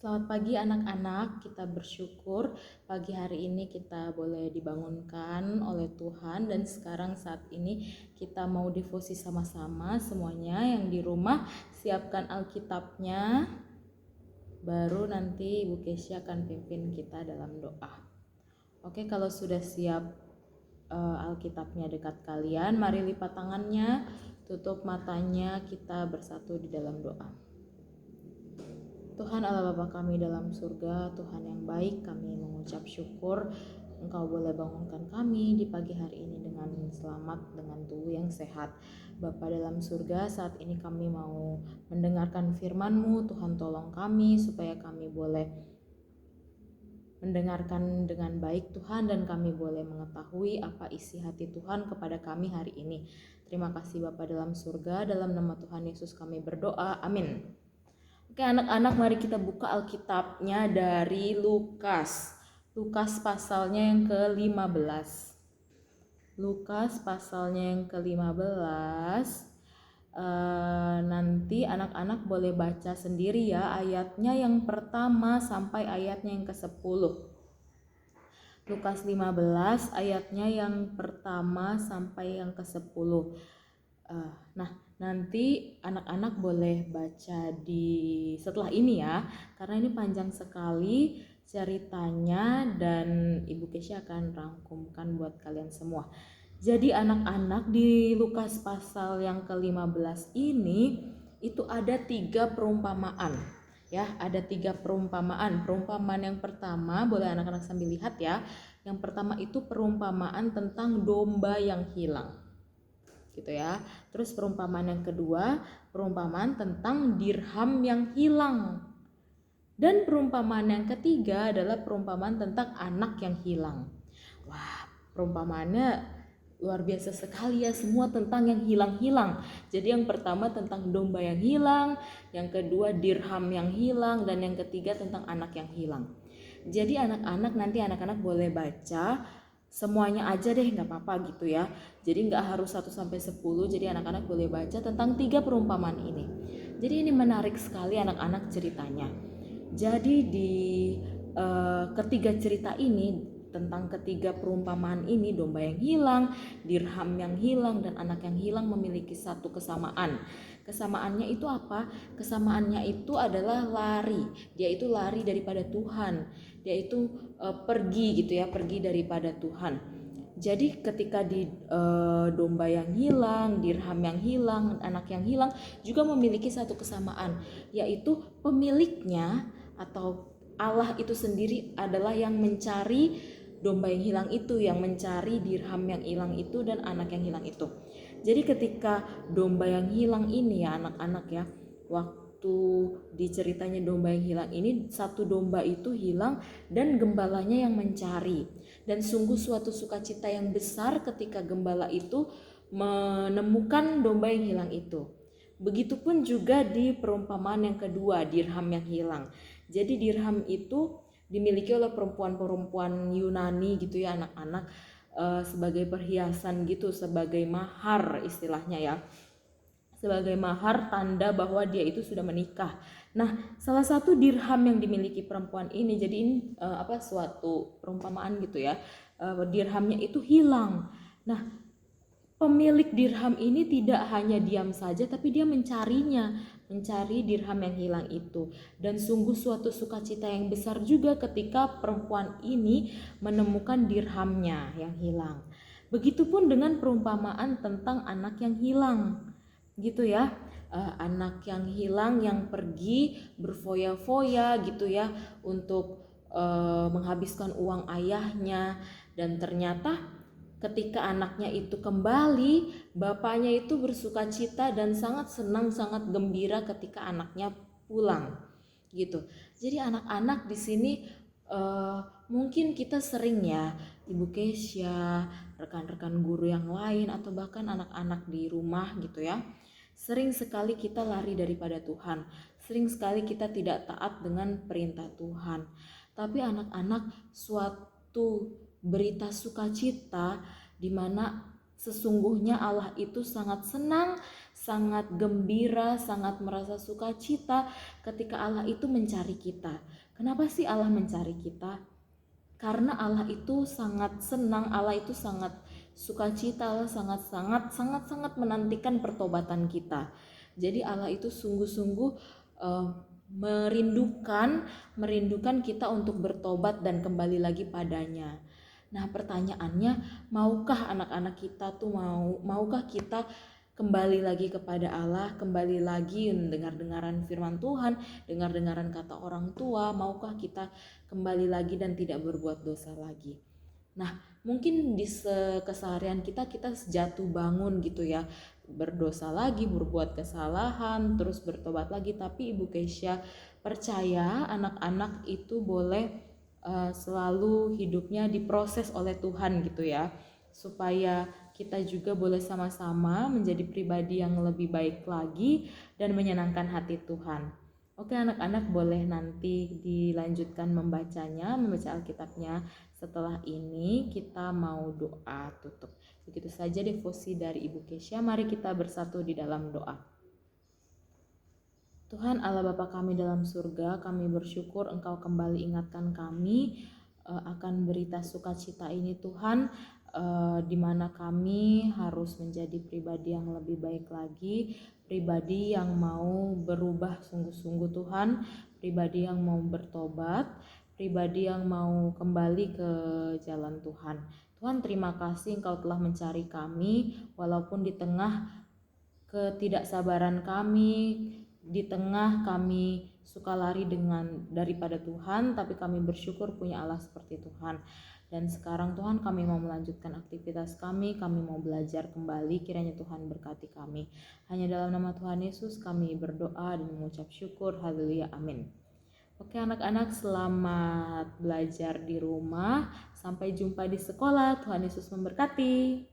Selamat pagi anak-anak, kita bersyukur pagi hari ini kita boleh dibangunkan oleh Tuhan dan sekarang saat ini kita mau devosi sama-sama semuanya yang di rumah. Siapkan Alkitabnya, baru nanti Ibu Kesya akan pimpin kita dalam doa. Oke, kalau sudah siap Alkitabnya dekat kalian, mari lipat tangannya, tutup matanya, kita bersatu di dalam doa. Tuhan Allah Bapa kami dalam surga, Tuhan yang baik, kami mengucap syukur Engkau boleh bangunkan kami di pagi hari ini dengan selamat, dengan tubuh yang sehat. Bapa dalam surga, saat ini kami mau mendengarkan firman-Mu. Tuhan tolong kami supaya kami boleh mendengarkan dengan baik Tuhan, dan kami boleh mengetahui apa isi hati Tuhan kepada kami hari ini. Terima kasih Bapa dalam surga, dalam nama Tuhan Yesus kami berdoa, amin. Oke anak-anak, mari kita buka Alkitabnya dari Lukas pasalnya yang ke-15. Lukas pasalnya yang ke-15. Nanti anak-anak boleh baca sendiri ya ayatnya yang pertama sampai ayatnya yang ke-10. Lukas 15 ayatnya yang pertama sampai yang ke-10. Nah, nanti anak-anak boleh baca di setelah ini ya, karena ini panjang sekali ceritanya dan Ibu Kesya akan rangkumkan buat kalian semua. Jadi anak-anak, di Lukas pasal yang ke-15 ini itu ada 3 perumpamaan. Ya, ada 3 perumpamaan. Perumpamaan yang pertama, boleh anak-anak sambil lihat ya. Yang pertama itu perumpamaan tentang domba yang hilang. Gitu ya. Terus perumpamaan yang kedua, perumpamaan tentang dirham yang hilang. Dan perumpamaan yang ketiga adalah perumpamaan tentang anak yang hilang. Wah, perumpamaannya luar biasa sekali ya, semua tentang yang hilang-hilang. Jadi yang pertama tentang domba yang hilang, yang kedua dirham yang hilang, dan yang ketiga tentang anak yang hilang. Jadi anak-anak, nanti anak-anak boleh baca semuanya aja deh, nggak apa-apa gitu ya. Jadi nggak harus 1-10, jadi anak-anak boleh baca tentang 3 perumpamaan ini. Jadi ini menarik sekali anak-anak ceritanya. Jadi di ketiga cerita ini, tentang ketiga perumpamaan ini, domba yang hilang, dirham yang hilang, dan anak yang hilang memiliki satu kesamaan. Kesamaannya itu apa? Kesamaannya itu adalah lari. Dia itu lari daripada Tuhan. Dia itu pergi gitu ya, pergi daripada Tuhan. Jadi ketika di domba yang hilang, dirham yang hilang, anak yang hilang juga memiliki satu kesamaan, yaitu pemiliknya atau Allah itu sendiri adalah yang mencari domba yang hilang itu, yang mencari dirham yang hilang itu dan anak yang hilang itu. Jadi ketika domba yang hilang ini ya anak-anak ya, waktu diceritanya domba yang hilang ini, satu domba itu hilang dan gembalanya yang mencari. Dan sungguh suatu sukacita yang besar ketika gembala itu menemukan domba yang hilang itu. Begitupun juga di perumpamaan yang kedua, dirham yang hilang. Jadi dirham itu dimiliki oleh perempuan-perempuan Yunani gitu ya anak-anak, sebagai perhiasan gitu, sebagai mahar istilahnya ya, sebagai mahar tanda bahwa dia itu sudah menikah. Nah, salah satu dirham yang dimiliki perempuan ini, jadi ini suatu perumpamaan gitu ya, dirhamnya itu hilang. Nah, pemilik dirham ini tidak hanya diam saja, tapi dia mencarinya, mencari dirham yang hilang itu. Dan sungguh suatu sukacita yang besar juga ketika perempuan ini menemukan dirhamnya yang hilang. Begitupun dengan perumpamaan tentang anak yang hilang, gitu ya. Anak yang hilang yang pergi berfoya-foya gitu ya untuk menghabiskan uang ayahnya, dan ternyata ketika anaknya itu kembali, bapaknya itu bersukacita dan sangat senang, sangat gembira ketika anaknya pulang, gitu. Jadi anak-anak di sini mungkin kita sering ya, Ibu Kesya, rekan-rekan guru yang lain, atau bahkan anak-anak di rumah gitu ya, sering sekali kita lari daripada Tuhan, sering sekali kita tidak taat dengan perintah Tuhan. Tapi anak-anak, suatu berita sukacita di mana sesungguhnya Allah itu sangat senang, sangat gembira, sangat merasa sukacita ketika Allah itu mencari kita. Kenapa sih Allah mencari kita? Karena Allah itu sangat senang, Allah itu sangat sukacita, Allah sangat menantikan pertobatan kita. Jadi Allah itu sungguh-sungguh merindukan kita untuk bertobat dan kembali lagi padanya. Nah, pertanyaannya, maukah anak-anak kita tuh maukah kita kembali lagi kepada Allah, kembali lagi dengar-dengaran firman Tuhan, dengar-dengaran kata orang tua, maukah kita kembali lagi dan tidak berbuat dosa lagi? Nah, mungkin di keseharian kita jatuh bangun gitu ya, berdosa lagi, berbuat kesalahan, terus bertobat lagi. Tapi Ibu Keisha percaya anak-anak itu boleh selalu hidupnya diproses oleh Tuhan gitu ya, supaya kita juga boleh sama-sama menjadi pribadi yang lebih baik lagi dan menyenangkan hati Tuhan. Oke anak-anak, boleh nanti dilanjutkan membaca Alkitabnya. Setelah ini kita mau doa tutup. Begitu saja devosi dari Ibu Keisha. Mari kita bersatu di dalam doa. Tuhan Allah Bapa kami dalam surga, kami bersyukur Engkau kembali ingatkan kami akan berita sukacita ini Tuhan, di mana kami harus menjadi pribadi yang lebih baik lagi, pribadi yang mau berubah sungguh-sungguh Tuhan, pribadi yang mau bertobat, pribadi yang mau kembali ke jalan Tuhan. Tuhan, terima kasih Engkau telah mencari kami walaupun di tengah ketidaksabaran kami, di tengah kami suka lari daripada Tuhan, tapi kami bersyukur punya Allah seperti Tuhan. Dan sekarang Tuhan, kami mau melanjutkan aktivitas kami mau belajar kembali, kiranya Tuhan berkati kami. Hanya dalam nama Tuhan Yesus kami berdoa dan mengucap syukur, haleluya, amin. Oke anak-anak, selamat belajar di rumah, sampai jumpa di sekolah, Tuhan Yesus memberkati.